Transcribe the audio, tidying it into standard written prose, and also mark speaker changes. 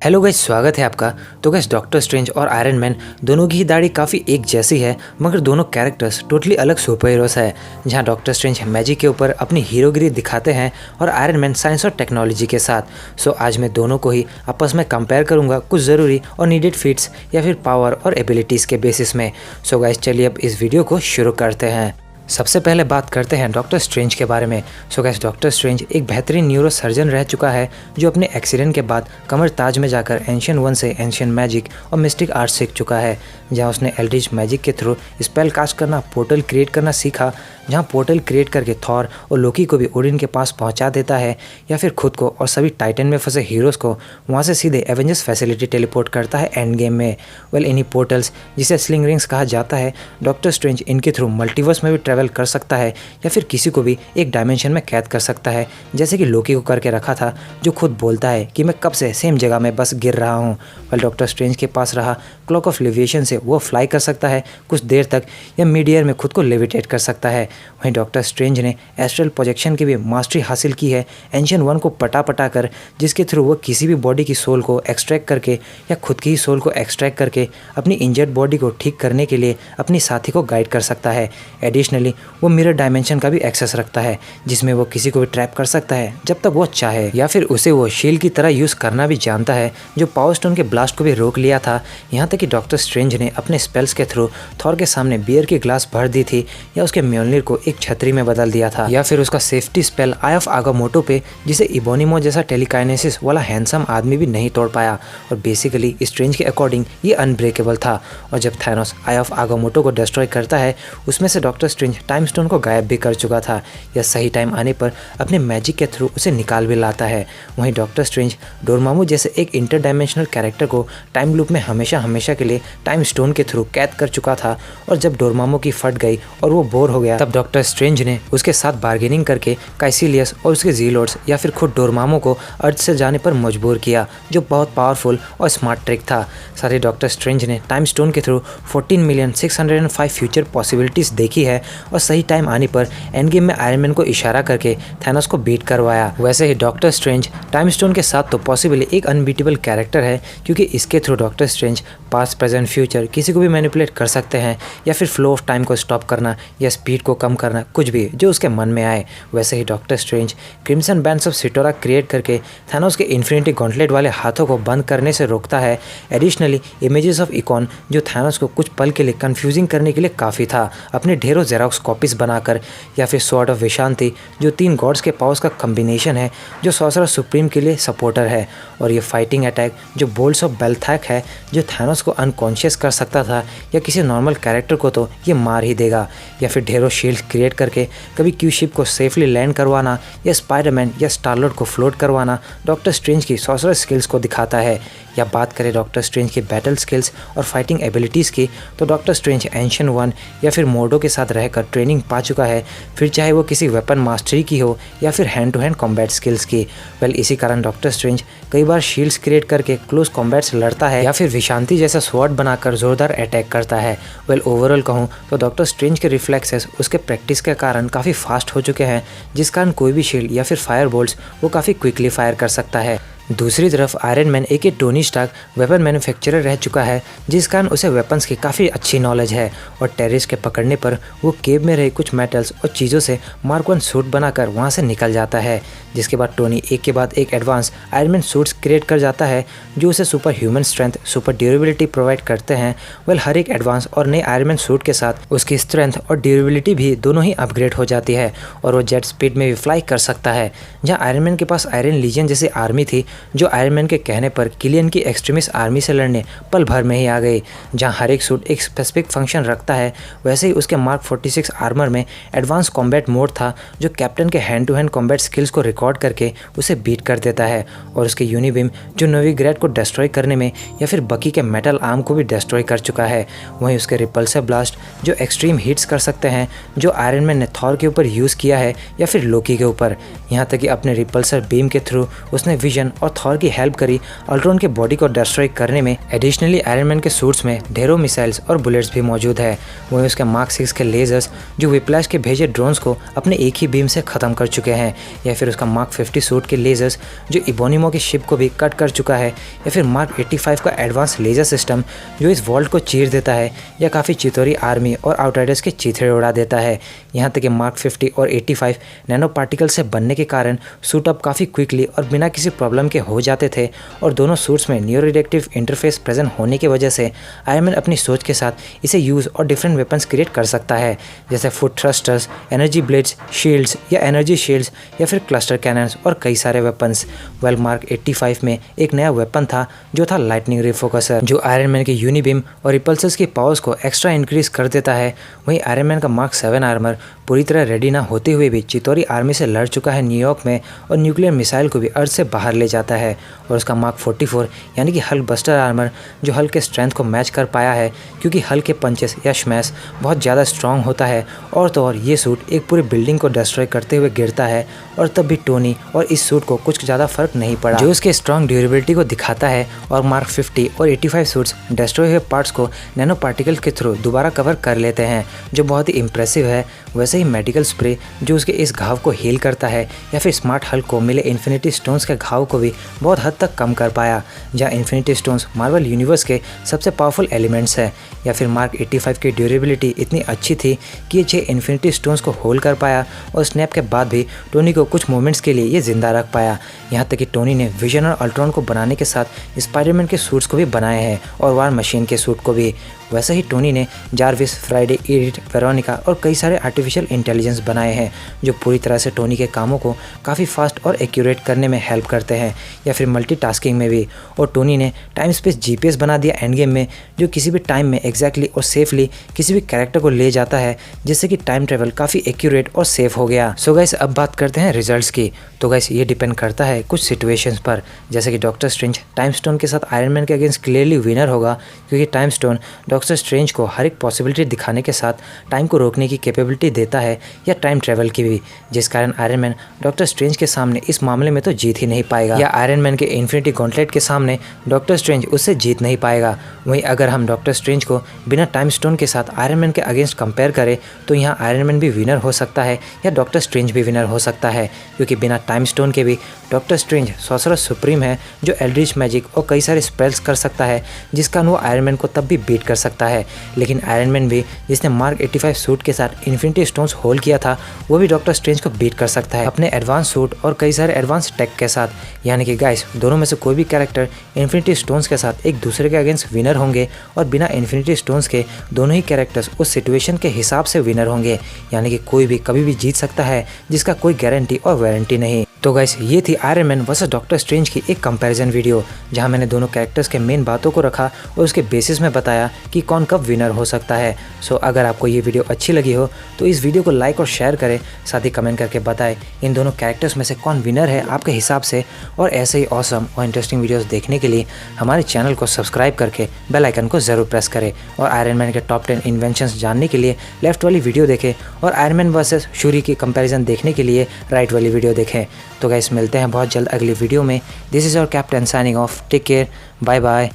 Speaker 1: Hello guys, स्वागत है आपका। तो गाइस, डॉक्टर स्ट्रेंज और आयरन मैन दोनों की ही दाढ़ी काफ़ी एक जैसी है, मगर दोनों कैरेक्टर्स टोटली अलग सुपर हीरोज है। जहां डॉक्टर स्ट्रेंज मैजिक के ऊपर अपनी हीरोगिरी दिखाते हैं और आयरन मैन साइंस और टेक्नोलॉजी के साथ। आज मैं दोनों को ही आपस में कंपेयर करूंगा कुछ ज़रूरी और नीडेड फीट्स या फिर पावर और एबिलिटीज़ के बेसिस में। गाइस, चलिए अब इस वीडियो को शुरू करते हैं। सबसे पहले बात करते हैं डॉक्टर स्ट्रेंज के बारे में। गाइस, डॉक्टर स्ट्रेंज एक बेहतरीन न्यूरो सर्जन रह चुका है जो अपने एक्सीडेंट के बाद कमर ताज में जाकर एंशियंट वन से एंशियंट मैजिक और मिस्टिक आर्ट सीख चुका है, जहां उसने एल्ड्रिच मैजिक के थ्रू स्पेल कास्ट करना, पोर्टल क्रिएट करना सीखा, जहां पोर्टल क्रिएट करके थॉर और लोकी को भी ओडिन के पास पहुंचा देता है, या फिर खुद को और सभी टाइटन में फंसे हीरोज़ को वहां से सीधे एवेंजर्स फैसिलिटी टेलीपोर्ट करता है एंड गेम में। इन्हीं पोर्टल्स, जिसे स्लिंग रिंग्स कहा जाता है, डॉक्टर स्ट्रेंज इनके थ्रू मल्टीवर्स में भी ट्रैवल कर सकता है या फिर किसी को भी एक डायमेंशन में कैद कर सकता है, जैसे कि लोकी को करके रखा था, जो खुद बोलता है कि मैं कब से सेम जगह में बस गिर रहा हूँ। डॉक्टर स्ट्रेंज के पास रहा क्लॉक ऑफ लिविएशन से वो फ्लाई कर सकता है कुछ देर तक, या मिड एयर में खुद को लेविटेट कर सकता है। वहीं डॉक्टर स्ट्रेंज ने एस्ट्रल प्रोजेक्शन की भी मास्टरी हासिल की है एंशियंट वन को पटा कर, जिसके थ्रू वो किसी भी बॉडी की सोल को एक्सट्रैक्ट करके या खुद की ही सोल को एक्सट्रैक्ट करके अपनी इंजर्ड बॉडी को ठीक करने के लिए अपनी साथी को गाइड कर सकता है। एडिशनली वो मिरर डायमेंशन का भी एक्सेस रखता है, जिसमें वो किसी को भी ट्रैप कर सकता है जब तक वो चाहे, या फिर उसे वो शील्ड की तरह यूज़ करना भी जानता है, जो पावर स्टोन के ब्लास्ट को भी रोक लिया था। यहाँ तक कि डॉक्टर स्ट्रेंज ने अपने स्पेल्स के थ्रू थॉर के सामने बियर की ग्लास भर दी थी, या उसके म्योलनिर को एक छतरी में बदल दिया था, या फिर उसका सेफ्टी स्पेल आई ऑफ आगामोटो पे, जिसे इबोनिमो जैसा टेलीकाइनेसिस वाला हैंडसम आदमी भी नहीं तोड़ पाया। और बेसिकली स्ट्रेंज के अकॉर्डिंग ये अनब्रेकेबल था। और जब थैनोस आई ऑफ आगामोटो को डिस्ट्रॉय करता है, उसमें से डॉक्टर स्ट्रेंज टाइम स्टोन को गायब भी कर चुका था, या सही टाइम आने पर अपने मैजिक के थ्रू उसे निकाल भी लाता है। वहीं डॉक्टर स्ट्रेंज डोरमामू जैसे एक इंटरडायमेंशनल कैरेक्टर को टाइम लूप में हमेशा के लिए टाइम स्टोन के थ्रू कैद कर चुका था, और जब डोरमामू की फट गई और वो बोर हो गया, तब डॉक्टर स्ट्रेंज ने उसके साथ बार्गेनिंग करके काइसिलियस और उसके जीलोड्स या फिर खुद डोरमामू को अर्थ से जाने पर मजबूर किया, जो बहुत पावरफुल और स्मार्ट ट्रिक था। सारे डॉक्टर स्ट्रेंज ने टाइम स्टोन के थ्रू 14,605 फ्यूचर पॉसिबिलिटीज़ देखी है, और सही टाइम आने पर एंड गेम में आयरन मैन को इशारा करके थैनोस को बीट करवाया। वैसे ही डॉक्टर स्ट्रेंज टाइम स्टोन के साथ तो पॉसिबली एक अनबीटेबल कैरेक्टर है, क्योंकि इसके through doctor strange past present future किसी को भी मैनिपुलेट कर सकते हैं, या फिर फ्लो ऑफ टाइम को स्टॉप करना या स्पीड को कम करना, कुछ भी जो उसके मन में आए। वैसे ही doctor strange crimson bands of Cyttorak create करके थैनोस के इन्फिनिटी गॉन्टलेट वाले हाथों को बंद करने से रोकता है। एडिशनली इमेजेस ऑफ इकॉन, जो थैनोस को कुछ पल के लिए कंफ्यूजिंग करने के लिए काफ़ी था, अपने ढेरों जेरोक्स कॉपीज बनाकर, या फिर स्वॉर्ड ऑफ विशांति, जो 3 गॉड्स के पावर्स का कम्बिनेशन है, जो सॉर्सरर सुप्रीम के लिए सपोर्टर है, और ये फाइटिंग अटैक, जो बोल्ट्स ऑफ बेल्थैक है, जो थैनोस को अनकॉन्शियस कर सकता था, या किसी नॉर्मल कैरेक्टर को तो ये मार ही देगा। या फिर ढेरों शील्ड क्रिएट करके कभी क्यू शिप को सेफली लैंड करवाना, या स्पाइडरमैन या स्टारलॉर्ड को फ्लोट करवाना डॉक्टर स्ट्रेंज की सॉर्सरर स्किल्स को दिखाता है। या बात करें डॉक्टर स्ट्रेंज की बैटल स्किल्स और फाइटिंग एबिलिटीज़ की, तो डॉक्टर स्ट्रेंज एंशियंट वन या फिर मोर्डो के साथ रहकर ट्रेनिंग पा चुका है, फिर चाहे वो किसी वेपन मास्टरी की हो या फिर hand to hand combat skills की। इसी कारण डॉक्टर स्ट्रेंज कई बार शील्ड्स क्रिएट करके क्लोज कॉम्बैट्स लड़ता है, या फिर विशांति जैसा स्वॉर्ड बनाकर जोरदार अटैक करता है। ओवरऑल कहूँ तो डॉक्टर स्ट्रेंज के रिफ्लेक्सेस उसके प्रैक्टिस के कारण काफ़ी फास्ट हो चुके हैं, जिस कारण कोई भी शील्ड या फिर फायर बोल्ट्स वो काफ़ी क्विकली फायर कर सकता है। दूसरी तरफ आयरन मैन एक टोनी स्टार्क वेपन मैन्युफैक्चरर रह चुका है, जिस कारण उसे वेपन्स की काफ़ी अच्छी नॉलेज है, और टेररिस्ट के पकड़ने पर वो केव में रहे कुछ मेटल्स और चीज़ों से मार्क 1 सूट बनाकर वहाँ से निकल जाता है, जिसके बाद टोनी एक के बाद एक advance iron man suits create कर जाता है, जो उसे super human strength, super durability provide करते हैं। हर एक एडवांस और नए आयरन मैन सूट के साथ उसकी स्ट्रेंथ और ड्यूरेबिलिटी भी दोनों ही अपग्रेड हो जाती है, और वो जेट स्पीड में भी फ्लाई कर सकता है। जहाँ आयरन मैन के पास आयरन लीजियन जैसी आर्मी थी, जो आयरन मैन के कहने पर किलियन की एक्सट्रीमिस्ट आर्मी से लड़ने पल भर में ही आ गई। जहां हर एक सूट एक स्पेसिफिक फंक्शन रखता है, वैसे ही उसके मार्क 46 आर्मर में एडवांस कॉम्बैट मोड था, जो कैप्टन के hand to hand combat skills को रिकॉर्ड करके उसे बीट कर देता है, और उसके यूनिबीम, जो नोविग्रेड को डिस्ट्रॉय करने में या फिर बकी के मेटल आर्म को भी डिस्ट्रॉय कर चुका है। वहीं उसके रिपल्सर ब्लास्ट, जो एक्सट्रीम हीट्स कर सकते हैं, जो आयरन मैन ने थॉर के ऊपर यूज़ किया है या फिर लोकी के ऊपर। यहाँ तक कि अपने रिपल्सर बीम के थ्रू उसने विजन और और थॉर की हेल्प करी अल्ट्रॉन के बॉडी को डिस्ट्रॉय करने में। एडिशनली आयरन मैन के सूट्स में ढेरों मिसाइल्स और बुलेट्स भी मौजूद है। वहीं उसके मार्क 6 के लेजर्स जो विप्लैश के भेजे ड्रोन्स को अपने एक ही बीम से खत्म कर चुके हैं, या फिर उसका मार्क 50 सूट के लेजर्स जो इबोनिमो की शिप को भी कट कर चुका है, या फिर मार्क 85 का एडवांस लेजर सिस्टम जो इस वॉल्ट को चीर देता है या काफ़ी चितौरी आर्मी और आउटराइडर्स के चीथड़े उड़ा देता है। यहाँ तक कि मार्क 50 और 85 नैनो पार्टिकल से बनने के कारण सूट अप काफ़ी क्विकली और बिना किसी प्रॉब्लम के हो जाते थे, और दोनों सूट्स में न्यूरोडिडक्टिव इंटरफेस प्रेजेंट होने की वजह से आयरन मैन अपनी सोच के साथ इसे यूज़ और डिफरेंट वेपन्स क्रिएट कर सकता है, जैसे foot thrusters, energy blades, shields या एनर्जी शील्ड्स, या फिर क्लस्टर कैनन्स और कई सारे वेपन्स। वेल मार्क 85 में एक नया वेपन था जो था लाइटनिंग रिफोकसर, जो आयरन मैन के यूनिबीम और रिपल्सर्स की पावर्स को एक्स्ट्रा इंक्रीज कर देता है। वहीं आयरन मैन का मार्क 7 आर्मर पूरी तरह रेडी ना होते हुए भी चितौरी आर्मी से लड़ चुका है न्यूयॉर्क में, और न्यूक्लियर मिसाइल को भी अर्थ से बाहर ले जाता है। और उसका मार्क 44 यानी कि हल्क बस्टर आर्मर जो हल्क के स्ट्रेंथ को मैच कर पाया है, क्योंकि हल्क के पंचेस या स्मैश बहुत ज़्यादा स्ट्रॉन्ग होता है। और तो और ये सूट एक पूरी बिल्डिंग को डिस्ट्रॉय करते हुए गिरता है, और तब भी टोनी और इस सूट को कुछ ज़्यादा फर्क नहीं पड़ा, जो उसके स्ट्रॉन्ग ड्यूरेबिलिटी को दिखाता है। और मार्क 50 और 85 सूट्स डिस्ट्रॉय हुए पार्ट्स को नैनो पार्टिकल के थ्रू दोबारा कवर कर लेते हैं, जो बहुत ही इंप्रेसिव है। वैसे ही मेडिकल स्प्रे जो उसके इस घाव को हील करता है, या फिर स्मार्ट हल्क को मिले इन्फिनिटी स्टोन्स के घाव को भी बहुत हद तक कम कर पाया, जहाँ इन्फिनिटी स्टोन्स मार्वल यूनिवर्स के सबसे पावरफुल एलिमेंट्स है। या फिर मार्क 85 की ड्यूरेबिलिटी इतनी अच्छी थी कि ये 6 इन्फिनिटी स्टोन्स को होल्ड कर पाया, और स्नैप के बाद भी टोनी को कुछ मोमेंट्स के लिए ये जिंदा रख पाया। यहाँ तक कि टोनी ने विजन और अल्ट्रॉन को बनाने के साथ स्पाइडरमैन के सूट्स को भी बनाए हैं, और वार मशीन के सूट को भी। वैसे ही टोनी ने जारविस, फ्राइडे, एडिथ, वेरोनिका और कई सारे आर्टिफिशियल इंटेलिजेंस बनाए हैं, जो पूरी तरह से टोनी के कामों को काफ़ी फास्ट और एक्यूरेट करने में हेल्प करते हैं, या फिर मल्टीटास्किंग में भी। और टोनी ने टाइम स्पेस GPS बना दिया एंड गेम में, जो किसी भी टाइम में एग्जैक्टली और सेफली किसी भी कैरेक्टर को ले जाता है, जिससे कि टाइम ट्रेवल काफ़ी एक्यूरेट और सेफ हो गया। सो गाइस अब बात करते हैं रिजल्ट्स की। तो गाइस ये डिपेंड करता है कुछ सिचुएशंस पर, जैसे कि डॉक्टर स्ट्रेंज टाइम स्टोन के साथ आयरन मैन के अगेंस्ट क्लियरली विनर होगा, क्योंकि टाइम स्टोन डॉक्टर स्ट्रेंज को हर एक पॉसिबिलिटी दिखाने के साथ टाइम को रोकने की कैपेबिलिटी देता है, या टाइम ट्रेवल की भी, जिस कारण आयरन मैन डॉक्टर स्ट्रेंज के सामने इस मामले में तो जीत ही नहीं पाएगा, या आयरन मैन के इन्फिनिटी गॉन्टलेट के सामने डॉक्टर स्ट्रेंज उससे जीत नहीं पाएगा। वहीं अगर हम डॉक्टर स्ट्रेंज को बिना टाइम स्टोन के साथ आयरन मैन के अगेंस्ट कंपेयर करें, तो यहाँ आयरन मैन भी विनर हो सकता है, या डॉक्टर स्ट्रेंज भी विनर हो सकता है, क्योंकि बिना टाइम स्टोन के भी डॉक्टर स्ट्रेंज सॉर्सरर सुप्रीम है, जो एल्ड्रिच मैजिक और कई सारे स्पेल्स कर सकता है, जिसका वो आयरन मैन को तब भी बीट कर सकता है। लेकिन आयरन मैन भी, जिसने मार्क 85 सूट के साथ इन्फिनिटी स्टोन्स होल्ड किया था, वो भी डॉक्टर स्ट्रेंज को बीट कर सकता है अपने एडवांस सूट और कई सारे एडवांस टेक के साथ। यानी कि गाइस दोनों में से कोई भी कैरेक्टर इन्फिनिटी स्टोन्स के साथ एक दूसरे के अगेंस्ट विनर होंगे, और बिना इन्फिनिटी स्टोन्स के दोनों ही कैरेक्टर्स उस सिचुएशन के हिसाब से विनर होंगे। यानी कि कोई भी कभी भी जीत सकता है, जिसका कोई गारंटी और वारंटी नहीं। तो गाइस ये थी iron man versus doctor strange की एक कंपैरिजन वीडियो, जहां मैंने दोनों कैरेक्टर्स के मेन बातों को रखा और उसके बेसिस में बताया कि कौन कब विनर हो सकता है। सो अगर आपको ये वीडियो अच्छी लगी हो तो इस वीडियो को लाइक और शेयर करें, साथ ही कमेंट करके बताएं इन दोनों कैरेक्टर्स में से कौन विनर है आपके हिसाब से। और ऐसे ही ऑसम और इंटरेस्टिंग वीडियोस देखने के लिए हमारे चैनल को सब्सक्राइब करके बेल आइकन को ज़रूर प्रेस करें। और आयरन मैन के टॉप 10 इन्वेंशंस जानने के लिए लेफ्ट वाली वीडियो देखें, और आयरन मैन वर्सेस शूरी की कंपैरिजन देखने के लिए राइट वाली वीडियो देखें। तो गाइस मिलते हैं बहुत जल्द अगली वीडियो में। This is your captain signing off. Take care, bye bye.